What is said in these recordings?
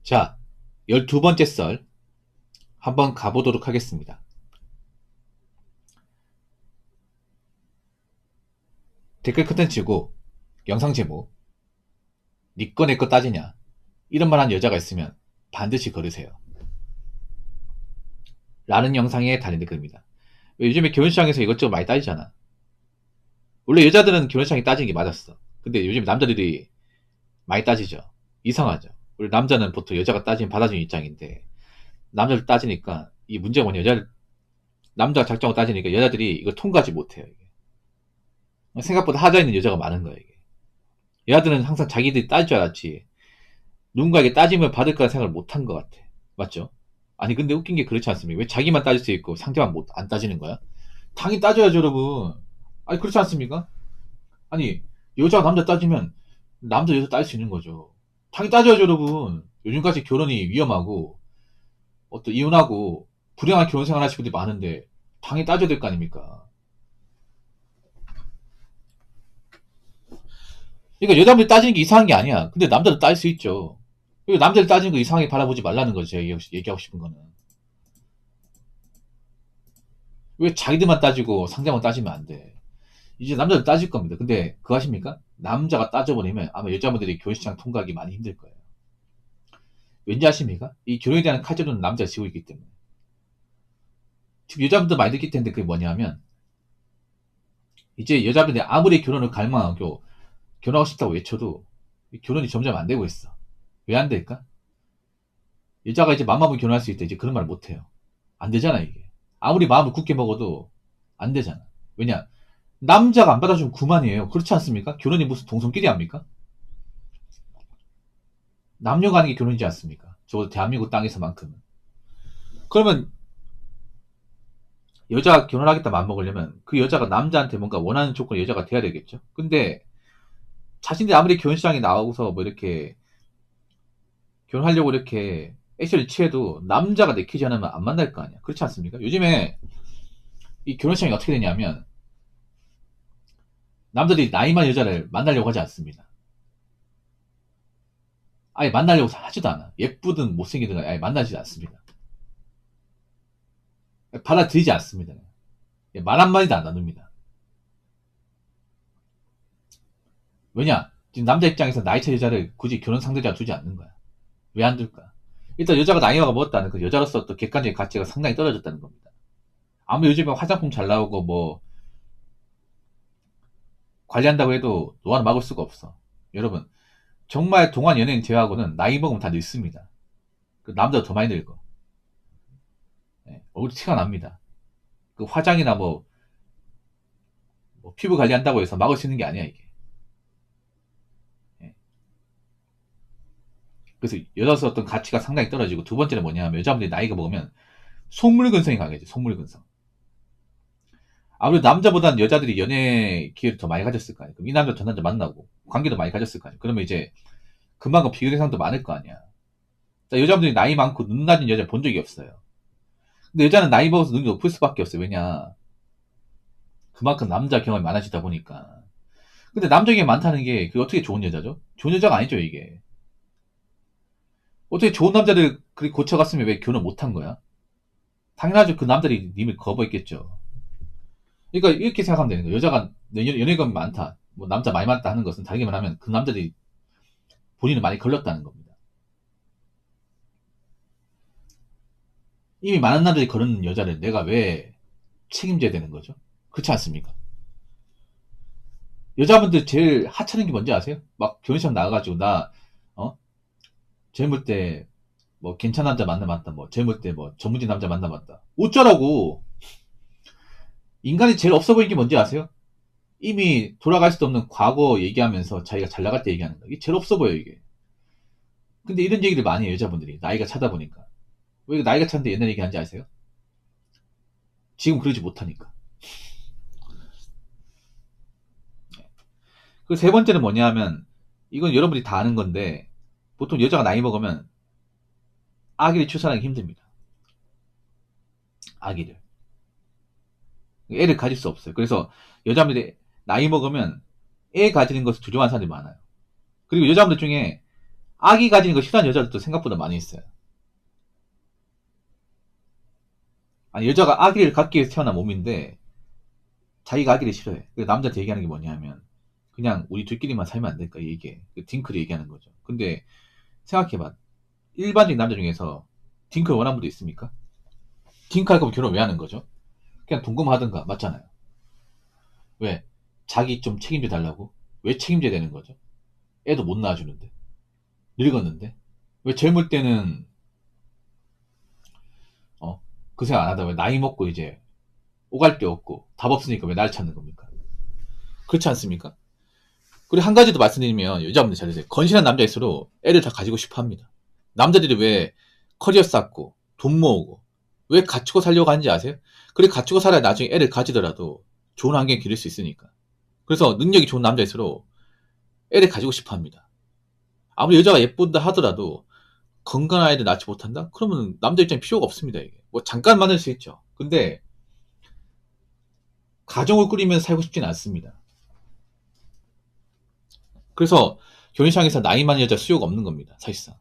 자, 12번째 썰 한번 가보도록 하겠습니다. 댓글 컨텐츠고 영상 제목 니꺼 내꺼 따지냐 이런 말 한 여자가 있으면 반드시 걸으세요 라는 영상에 달린 댓글입니다. 요즘에 결혼시장에서 이것저것 많이 따지잖아. 원래 여자들은 결혼시장에 따지는 게 맞았어. 근데 요즘 남자들이 많이 따지죠. 이상하죠. 원래 남자는 보통 여자가 따지면 받아주는 입장인데 남자들 따지니까 이 문제가 뭐냐, 남자가 작정하고 따지니까 여자들이 이거 통과하지 못해요. 이게. 생각보다 하자 있는 여자가 많은 거야 이게. 여자들은 항상 자기들이 따질 줄 알았지 누군가에게 따짐을 받을 거라 생각을 못 한 것 같아. 맞죠? 아니 근데 웃긴 게 그렇지 않습니까? 왜 자기만 따질 수 있고 상대방 안 따지는 거야? 당연히 따져야죠 여러분. 아니 그렇지 않습니까? 아니 여자가 남자 따지면 남자 여자 따질 수 있는 거죠. 당연히 따져야죠 여러분. 요즘까지 결혼이 위험하고 어떤 이혼하고 불행한 결혼 생활 하시는 분들이 많은데 당연히 따져야 될 거 아닙니까? 그러니까 여자분들이 따지는 게 이상한 게 아니야. 근데 남자도 따질 수 있죠. 그리고 남자들 따지는 거 이상하게 바라보지 말라는 거죠. 제가 얘기하고 싶은 거는. 왜 자기들만 따지고 상대만 따지면 안 돼. 이제 남자들 따질 겁니다. 근데 그거 아십니까? 남자가 따져버리면 아마 여자분들이 결혼시장 통과하기 많이 힘들 거예요. 왠지 아십니까? 이 결혼에 대한 칼자루는 남자가 지고 있기 때문에. 지금 여자분들 많이 느낄 텐데 그게 뭐냐면 이제 여자분들이 아무리 결혼을 갈망하고 결혼하고 싶다고 외쳐도 결혼이 점점 안 되고 있어. 왜 안 될까? 여자가 이제 맘 먹으면 결혼할 수 있다. 이제 그런 말 못 해요. 안 되잖아 이게. 아무리 마음을 굳게 먹어도 안 되잖아. 왜냐? 남자가 안 받아주면 그만이에요. 그렇지 않습니까? 결혼이 무슨 동성끼리 합니까? 남녀가 하는 게 결혼이지 않습니까? 적어도 대한민국 땅에서만큼은. 그러면 여자가 결혼하겠다 마음먹으려면 그 여자가 남자한테 뭔가 원하는 조건 여자가 돼야 되겠죠. 근데 자신들이 아무리 결혼시장에 나오고서 뭐 이렇게 결혼하려고 이렇게 액션을 취해도 남자가 내키지 않으면 안 만날 거 아니야. 그렇지 않습니까? 요즘에 이 결혼시장이 어떻게 되냐면 남자들이 나이 많은 여자를 만나려고 하지 않습니다. 아예 만나려고 하지도 않아. 예쁘든 못생기든 아예 만나지 않습니다. 받아들이지 않습니다. 말 한마디도 안 나눕니다. 왜냐? 지금 남자 입장에서 나이 차 여자를 굳이 결혼 상대자로 두지 않는 거야. 왜 안 둘까? 일단 여자가 나이가 먹었다는 그 여자로서 또 객관적인 가치가 상당히 떨어졌다는 겁니다. 아무 요즘에 화장품 잘 나오고 뭐 관리한다고 해도 노화는 막을 수가 없어. 여러분 정말 동안 연예인 제외하고는 나이 먹으면 다 늙습니다. 그 남자도 더 많이 늙어. 얼굴이 티가 납니다. 그 화장이나 뭐 피부 관리한다고 해서 막을 수 있는 게 아니야 이게. 예. 그래서 여자로서 어떤 가치가 상당히 떨어지고 두 번째는 뭐냐 하면 여자분들이 나이가 먹으면 속물근성이 강해져. 속물근성. 아무래도 남자보다는 여자들이 연애 기회를 더 많이 가졌을 거 아니야. 그럼 이 남자 저 남자 만나고 관계도 많이 가졌을 거 아니야. 그러면 이제 그만큼 비교 대상도 많을 거 아니야. 자, 여자분들이 나이 많고 눈 낮은 여자 본 적이 없어요. 근데 여자는 나이 먹어서 눈이 높을 수밖에 없어요. 왜냐? 그만큼 남자 경험이 많아지다 보니까. 근데 남자 경험이 많다는 게 그게 어떻게 좋은 여자죠? 좋은 여자가 아니죠 이게. 어떻게 좋은 남자들 그렇게 고쳐갔으면 왜 결혼 못 한 거야? 당연하죠. 그 남자들이 님을 거부했겠죠. 그러니까 이렇게 생각하면 되는 거예요. 여자가 연애경험이 많다. 뭐 남자 많이 많다 하는 것은 다르게 말하면 그 남자들이 본인을 많이 걸렸다는 겁니다. 이미 많은 남자들이 거는 여자를 내가 왜 책임져야 되는 거죠? 그렇지 않습니까? 여자분들 제일 하찮은 게 뭔지 아세요? 막 결혼식 나가가지고 나 어? 젊을 때 뭐 괜찮은 남자 만나봤다. 뭐 젊을 때 뭐 전문직 남자 만나봤다. 어쩌라고. 인간이 제일 없어 보이는 게 뭔지 아세요? 이미 돌아갈 수도 없는 과거 얘기하면서 자기가 잘 나갈 때 얘기하는 거. 이게 제일 없어 보여 이게. 근데 이런 얘기를 많이 해요 여자분들이. 나이가 차다 보니까. 왜 나이가 차는데 옛날 얘기하는지 아세요? 지금 그러지 못하니까. 그 세 번째는 뭐냐 하면 이건 여러분이 다 아는 건데 보통 여자가 나이 먹으면 아기를 출산하기 힘듭니다. 아기를. 애를 가질 수 없어요. 그래서 여자분들이 나이 먹으면 애 가지는 것을 두려워하는 사람들이 많아요. 그리고 여자분들 중에 아기 가지는 거 싫어하는 여자들도 생각보다 많이 있어요. 아니, 여자가 아기를 갖기 위해서 태어난 몸인데 자기가 아기를 싫어해. 그래서 남자한테 얘기하는 게 뭐냐면 그냥 우리 둘끼리만 살면 안 될까 얘기해. 딩크를 얘기하는 거죠. 근데 생각해봐. 일반적인 남자 중에서 딩크를 원하는 분도 있습니까? 딩크 할 거면 결혼 왜 하는 거죠? 그냥 동거하든가 맞잖아요. 왜? 자기 좀 책임져 달라고? 왜 책임져야 되는 거죠? 애도 못 낳아주는데. 늙었는데. 왜 젊을 때는 그 생각 안 하다 왜 나이 먹고 이제 오갈 데 없고 답 없으니까 왜 날 찾는 겁니까? 그렇지 않습니까? 그리고 한 가지 더 말씀드리면 여자분들 잘 드세요. 건실한 남자일수록 애를 다 가지고 싶어 합니다. 남자들이 왜 커리어 쌓고 돈 모으고 왜 갖추고 살려고 하는지 아세요? 그래 갖추고 살아야 나중에 애를 가지더라도 좋은 환경에 기를 수 있으니까. 그래서 능력이 좋은 남자일수록 애를 가지고 싶어 합니다. 아무리 여자가 예쁜다 하더라도 건강한 아이를 낳지 못한다? 그러면 남자 입장에 필요가 없습니다. 이게 뭐 잠깐 만날 수 있죠. 근데 가정을 꾸리면서 살고 싶지는 않습니다. 그래서 결혼시장에서 나이 많은 여자 수요가 없는 겁니다. 사실상.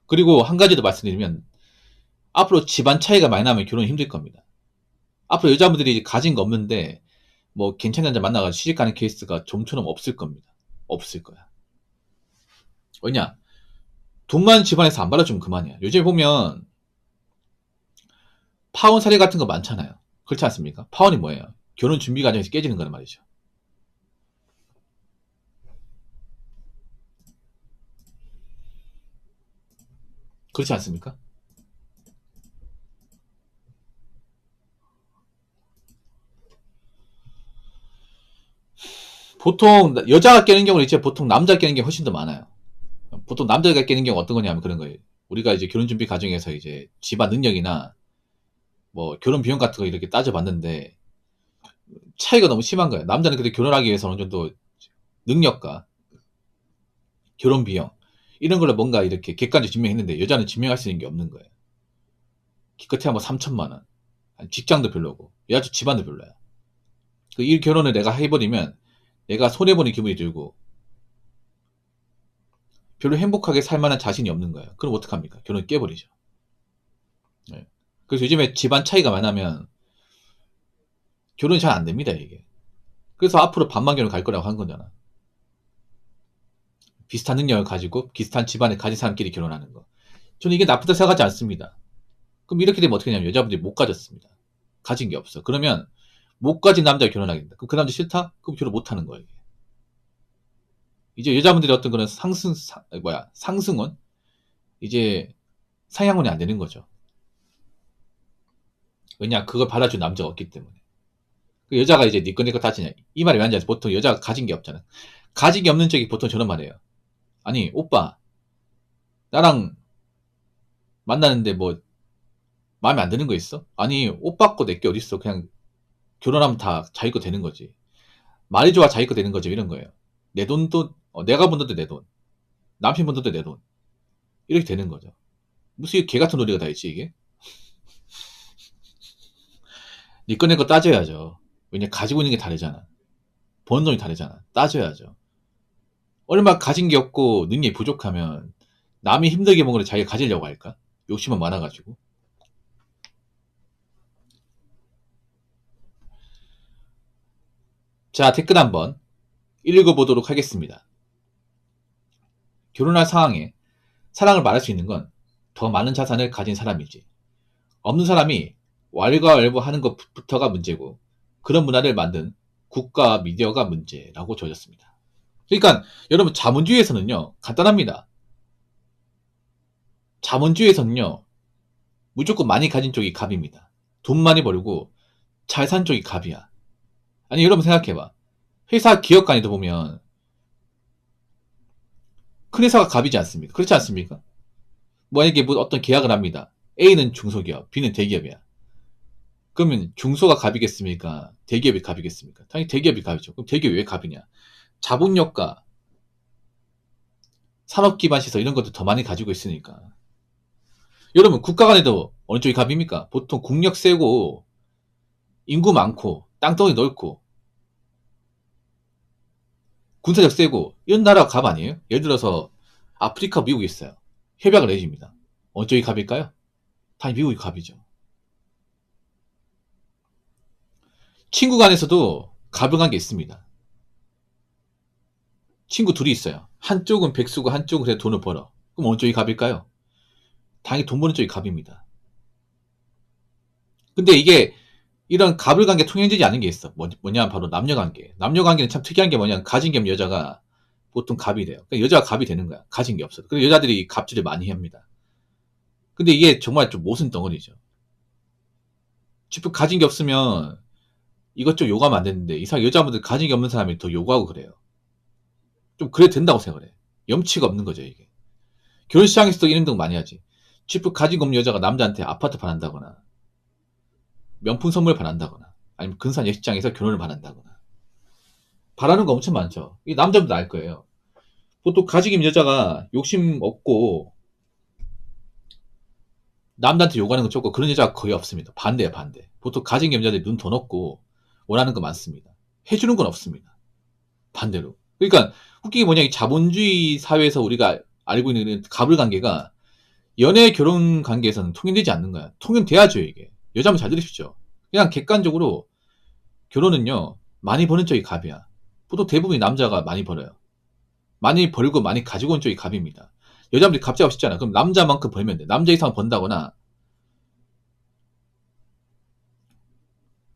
그리고 한 가지 더 말씀드리면 앞으로 집안 차이가 많이 나면 결혼이 힘들 겁니다. 앞으로 여자분들이 가진 거 없는데 뭐 괜찮은 남자 만나가지고 시집가는 케이스가 좀처럼 없을 겁니다. 없을 거야. 왜냐? 돈 많은 집안에서 안 받아주면 그만이야. 요즘에 보면 파혼 사례 같은 거 많잖아요. 그렇지 않습니까? 파혼이 뭐예요? 결혼 준비 과정에서 깨지는 거란 말이죠. 그렇지 않습니까? 보통 여자가 깨는 경우는 이제 보통 남자가 깨는 게 훨씬 더 많아요. 보통 남자가 깨는 경우 어떤 거냐면 그런 거예요. 우리가 이제 결혼 준비 과정에서 이제 집안 능력이나 뭐 결혼 비용 같은 거 이렇게 따져봤는데 차이가 너무 심한 거예요. 남자는 그때 결혼하기 위해서 어느 정도 능력과 결혼 비용 이런 걸로 뭔가 이렇게 객관적으로 증명했는데 여자는 증명할 수 있는 게 없는 거예요. 기껏해야 뭐 3천만 원. 직장도 별로고 여자 집안도 별로야. 이 결혼을 내가 해버리면 내가 손해보는 기분이 들고 별로 행복하게 살 만한 자신이 없는 거예요. 그럼 어떡합니까? 결혼 깨버리죠. 네. 그래서 요즘에 집안 차이가 많으면 결혼이 잘 안 됩니다, 이게. 그래서 앞으로 반만 결혼 갈 거라고 한 거잖아. 비슷한 능력을 가지고 비슷한 집안을 가진 사람끼리 결혼하는 거. 저는 이게 나쁘다 생각하지 않습니다. 그럼 이렇게 되면 어떻게 되냐면 여자분들이 못 가졌습니다. 가진 게 없어. 그러면 못 가진 남자가 결혼하게 된다. 그럼 그 남자 싫다? 그럼 결혼 못 하는 거예요. 이제 여자분들이 어떤 그런 상승원? 이제 상향원이 안 되는 거죠. 왜냐? 그걸 받아준 남자가 없기 때문에. 그 여자가 이제 니꺼 니꺼 따지냐. 이 말이 왜 하는지 아세요? 보통 여자가 가진 게 없잖아. 가진 게 없는 쪽이 보통 저런 말이에요. 아니, 오빠, 나랑 만나는데 뭐, 마음에 안 드는 거 있어? 아니, 오빠 거 내 게 어딨어. 그냥 결혼하면 다 자기 거 되는 거지. 말이 좋아 자기 거 되는 거죠. 이런 거예요. 내 돈도, 내가 번 돈도 내 돈. 남편 번 돈도 내 돈. 이렇게 되는 거죠. 무슨 개 같은 논리가 다 있지, 이게? 니꺼 내꺼 따져야죠. 왜냐, 가지고 있는 게 다르잖아. 버는 돈이 다르잖아. 따져야죠. 얼마 가진 게 없고 능력이 부족하면 남이 힘들게 먹은 걸 자기가 가지려고 할까? 욕심은 많아가지고. 자, 댓글 한번 읽어보도록 하겠습니다. 결혼할 상황에 사랑을 말할 수 있는 건 더 많은 자산을 가진 사람이지. 없는 사람이 왈가왈부하는 것부터가 문제고 그런 문화를 만든 국가와 미디어가 문제라고 적었습니다. 그러니까 여러분 자본주의에서는요 간단합니다. 자본주의에서는요 무조건 많이 가진 쪽이 갑입니다. 돈 많이 벌고 잘 산 쪽이 갑이야. 아니 여러분 생각해봐. 회사 기업 간에도 보면 큰 회사가 갑이지 않습니까? 그렇지 않습니까? 만약에 뭐 어떤 계약을 합니다. A는 중소기업, B는 대기업이야. 그러면 중소가 갑이겠습니까? 대기업이 갑이겠습니까? 당연히 대기업이 갑이죠. 그럼 대기업이 왜 갑이냐? 자본력과 산업기반시설 이런 것도 더 많이 가지고 있으니까. 여러분 국가 간에도 어느 쪽이 갑입니까? 보통 국력 세고 인구 많고 땅덩이 넓고 군사력 세고 이런 나라가 갑 아니에요? 예를 들어서 아프리카, 미국이 있어요. 협약을 내줍니다. 어느 쪽이 갑일까요? 당연히 미국이 갑이죠. 친구 간에서도 갑을 간 게 있습니다. 친구 둘이 있어요. 한쪽은 백수고 한쪽은 그래 돈을 벌어. 그럼 어느 쪽이 갑일까요? 당연히 돈 버는 쪽이 갑입니다. 근데 이게 이런 갑을 간 게 통용되지 않은 게 있어. 뭐냐 바로 남녀관계. 남녀관계는 참 특이한 게 뭐냐, 가진 게 없는 여자가 보통 갑이 돼요. 그러니까 여자가 갑이 되는 거야. 가진 게 없어. 그래서 여자들이 갑질을 많이 합니다. 근데 이게 정말 좀 모순 덩어리죠. 지금 가진 게 없으면 이것저것 요구하면 안 되는데 이상 여자분들 가진 게 없는 사람이 더 요구하고 그래요. 좀 그래 된다고 생각을 해. 염치가 없는 거죠 이게. 결혼시장에서도 이런 등 많이 하지. 지금 가진 거 없는 여자가 남자한테 아파트 바란다거나 명품 선물 바란다거나 아니면 근사한 예식장에서 결혼을 바란다거나 바라는 거 엄청 많죠. 이 남자분도 알 거예요. 보통 가진 게 있는 여자가 욕심 없고 남자한테 요구하는 건 적고 그런 여자가 거의 없습니다. 반대야 반대. 보통 가진 게 있는 여자들이 눈 더 높고 원하는 거 많습니다. 해주는 건 없습니다. 반대로. 그러니까 웃기게 뭐냐, 이 자본주의 사회에서 우리가 알고 있는 갑을 관계가 연애 결혼 관계에서는 통용되지 않는 거야. 통용돼야죠 이게. 여자분 잘 들으십시오. 그냥 객관적으로 결혼은요 많이 버는 쪽이 갑이야. 보통 대부분이 남자가 많이 벌어요. 많이 벌고 많이 가지고 온 쪽이 갑입니다. 여자분들이 갑자기 없잖아. 그럼 남자만큼 벌면 돼. 남자 이상 번다거나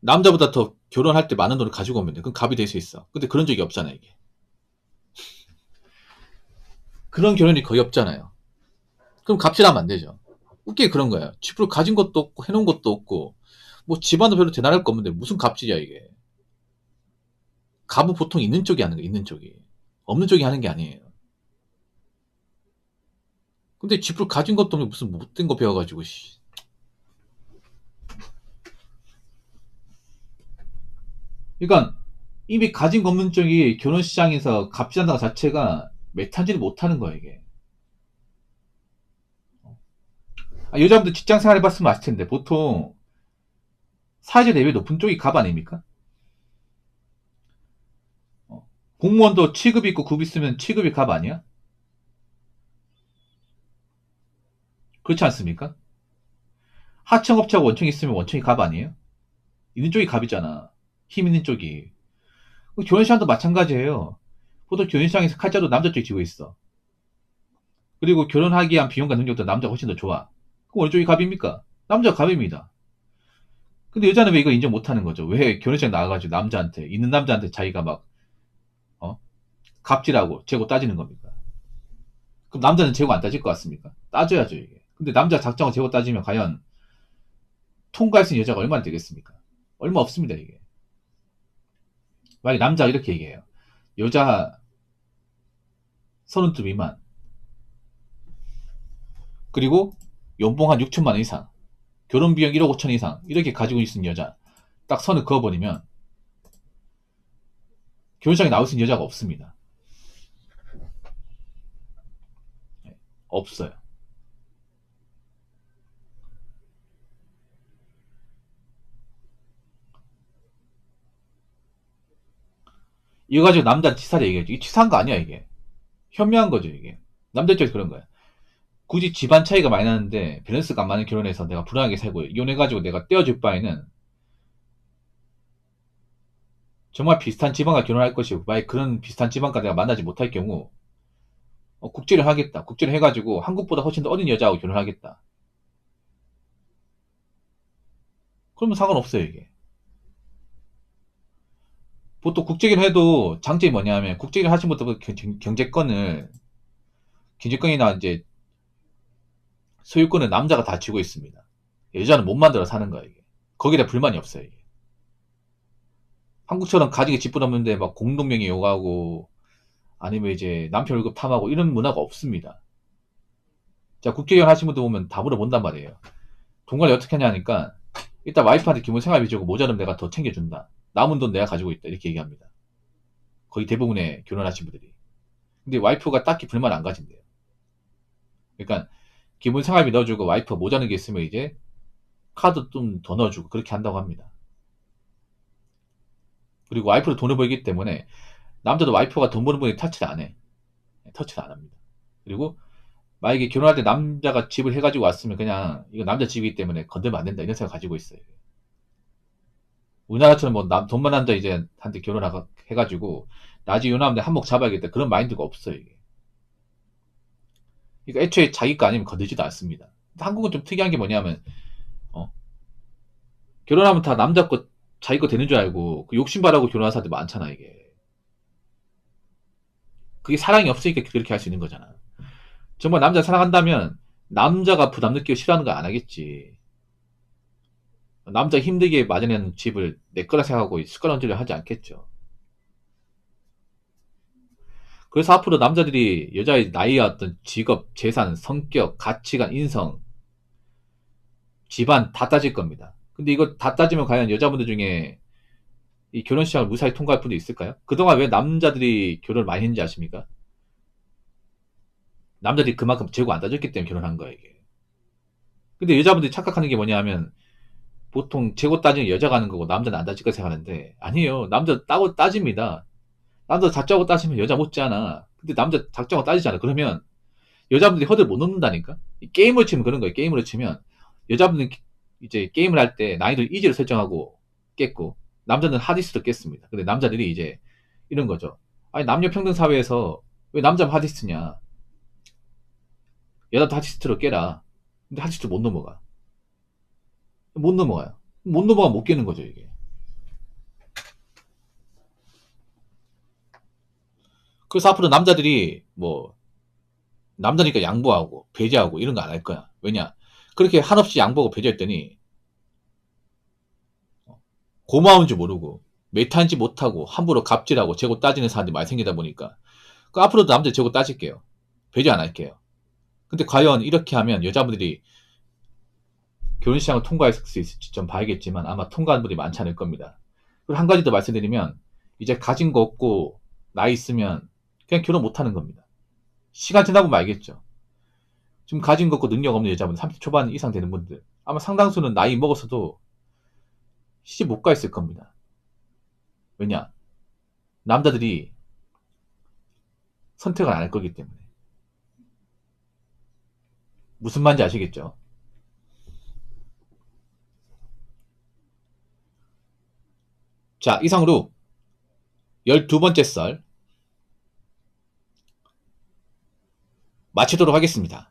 남자보다 더 결혼할 때 많은 돈을 가지고 오면 돼. 그럼 갑이 될 수 있어. 근데 그런 적이 없잖아 이게. 그런 결혼이 거의 없잖아요. 그럼 갑질하면 안 되죠. 웃기게 그런 거야. 집으로 가진 것도 없고 해놓은 것도 없고 뭐 집안도 별로 대단할 거 없는데 무슨 갑질이야 이게. 갑은 보통 있는 쪽이 하는 거야. 있는 쪽이. 없는 쪽이 하는 게 아니에요. 근데 집으로 가진 것도 없는데 무슨 못된 거 배워가지고 씨. 그러니까 이미 가진 거 없는 쪽이 결혼시장에서 갑질한다는 자체가 메타지를 못하는 거야 이게. 여자분들 직장 생활 해봤으면 아실 텐데 보통 사회적 대비 높은 쪽이 갑 아닙니까? 공무원도 취급 있고 급 있으면 취급이 갑 아니야? 그렇지 않습니까? 하청업체하고 원청이 있으면 원청이 갑 아니에요? 있는 쪽이 갑이잖아. 힘 있는 쪽이. 결혼시장도 마찬가지예요. 보통 결혼시장에서 칼자루 남자 쪽이 지고 있어. 그리고 결혼하기 위한 비용과 능력도 남자가 훨씬 더 좋아. 그럼 어느 쪽이 갑입니까? 남자가 갑입니다. 근데 여자는 왜 이걸 인정 못하는 거죠? 왜 결혼식 나와가지고 남자한테, 있는 남자한테 자기가 막, 어? 갑질하고 재고 따지는 겁니까? 그럼 남자는 재고 안 따질 것 같습니까? 따져야죠, 이게. 근데 남자 작정을 재고 따지면 과연 통과할 수 있는 여자가 얼마나 되겠습니까? 얼마 없습니다, 이게. 만약에 남자가 이렇게 얘기해요. 여자 32 미만. 그리고 연봉 한 6천만 원 이상. 결혼 비용 1억 5천 이상. 이렇게 가지고 있는 여자. 딱 선을 그어버리면 결혼식장에 나올 수 있는 여자가 없습니다. 없어요. 이거 가지고 남자 치사를 얘기해야지. 이게 치사한 거 아니야, 이게. 현명한 거죠, 이게. 남자 입장에서 그런 거야. 굳이 집안 차이가 많이 나는데 밸런스가 안 맞는 결혼해서 내가 불안하게 살고 이혼해가지고 내가 떼어줄 바에는 정말 비슷한 집안과 결혼할 것이고 만약 그런 비슷한 집안과 내가 만나지 못할 경우 국제를 하겠다. 국제를 해가지고 한국보다 훨씬 더 어린 여자하고 결혼하겠다. 그러면 상관없어요, 이게. 보통 국제결혼 해도 장점이 뭐냐면 국제결혼 하신 분부터 경제권이나 이제 소유권은 남자가 다 쥐고 있습니다. 여자는 못 만들어 사는 거야, 이게. 거기에 대한 불만이 없어요, 이게. 한국처럼 가지게 집분 없는데 막 공동명의 요구하고 아니면 이제 남편 월급 탐하고 이런 문화가 없습니다. 자, 국제결혼 하신 분들 보면 다 물어본단 말이에요. 돈 관리 어떻게 하냐니까 일단 와이프한테 기본 생활비 주고 모자라면 내가 더 챙겨준다. 남은 돈 내가 가지고 있다. 이렇게 얘기합니다. 거의 대부분의 결혼하신 분들이. 근데 와이프가 딱히 불만 안 가진대요. 그러니까 기본 생활비 넣어주고 와이프가 모자라는 게 있으면 이제 카드 좀 더 넣어주고 그렇게 한다고 합니다. 그리고 와이프도 돈을 벌기 때문에 남자도 와이프가 돈 버는 분이 터치를 안 해. 터치를 안 합니다. 그리고 만약에 결혼할 때 남자가 집을 해가지고 왔으면 그냥 이거 남자 집이기 때문에 건들면 안 된다 이런 생각 가지고 있어요. 우리나라처럼 뭐 돈 많은 남자 이제 한테 결혼해가지고 나중에 요 남자 한몫 잡아야겠다 그런 마인드가 없어요. 이게. 그러니까 애초에 자기 거 아니면 건들지도 않습니다. 한국은 좀 특이한 게 뭐냐면 어? 결혼하면 다 남자 거 자기 거 되는 줄 알고 그 욕심바라고 결혼한 사람들 많잖아 이게. 그게 사랑이 없으니까 그렇게 할 수 있는 거잖아. 정말 남자 사랑한다면 남자가 부담 느끼고 싫어하는 거 안 하겠지. 남자 힘들게 마련해놓은 집을 내 거라 생각하고 숟가락질을 하지 않겠죠. 그래서 앞으로 남자들이 여자의 나이와 어떤 직업, 재산, 성격, 가치관, 인성, 집안 다 따질 겁니다. 근데 이거 다 따지면 과연 여자분들 중에 이 결혼 시장을 무사히 통과할 분도 있을까요? 그동안 왜 남자들이 결혼을 많이 했는지 아십니까? 남자들이 그만큼 재고 안 따졌기 때문에 결혼한 거예요, 이게. 근데 여자분들이 착각하는 게 뭐냐 하면 보통 재고 따지는 여자가 하는 거고 남자는 안 따질 거 생각하는데 아니에요. 남자 따고 따집니다. 남자 작정하고 따지면 여자 못지않아. 근데 남자 작정하고 따지잖아. 그러면 여자분들이 허들 못 놓는다니까? 게임을 치면 그런 거예요. 게임으로 치면 여자분들은 이제 게임을 할 때 난이도를 이지로 설정하고 깼고 남자는 하디스로 깼습니다. 근데 남자들이 이제 이런 거죠. 아니 남녀 평등 사회에서 왜 남자만 하디스냐? 여자도 하디스로 깨라. 근데 하디스 못 넘어가. 못 넘어가요. 못 넘어가 못 깨는 거죠 이게. 그래서 앞으로 남자들이 뭐 남자니까 양보하고 배제하고 이런 거 안 할 거야. 왜냐? 그렇게 한없이 양보하고 배제했더니 고마운 줄 모르고 메타인지 못하고 함부로 갑질하고 재고 따지는 사람들이 많이 생기다 보니까 그 앞으로도 남들 재고 따질게요. 배제 안 할게요. 근데 과연 이렇게 하면 여자분들이 결혼시장을 통과할 수 있을지 좀 봐야겠지만 아마 통과하는 분들이 많지 않을 겁니다. 그리고 한 가지 더 말씀드리면 이제 가진 거 없고 나이 있으면 그냥 결혼 못하는 겁니다. 시간 지나고 말겠죠. 지금 가진 거 없고 능력 없는 여자분 30 초반 이상 되는 분들 아마 상당수는 나이 먹었어도 시집 못 가 있을 겁니다. 왜냐? 남자들이 선택을 안 할 거기 때문에. 무슨 말인지 아시겠죠? 자, 이상으로 12번째 썰 마치도록 하겠습니다.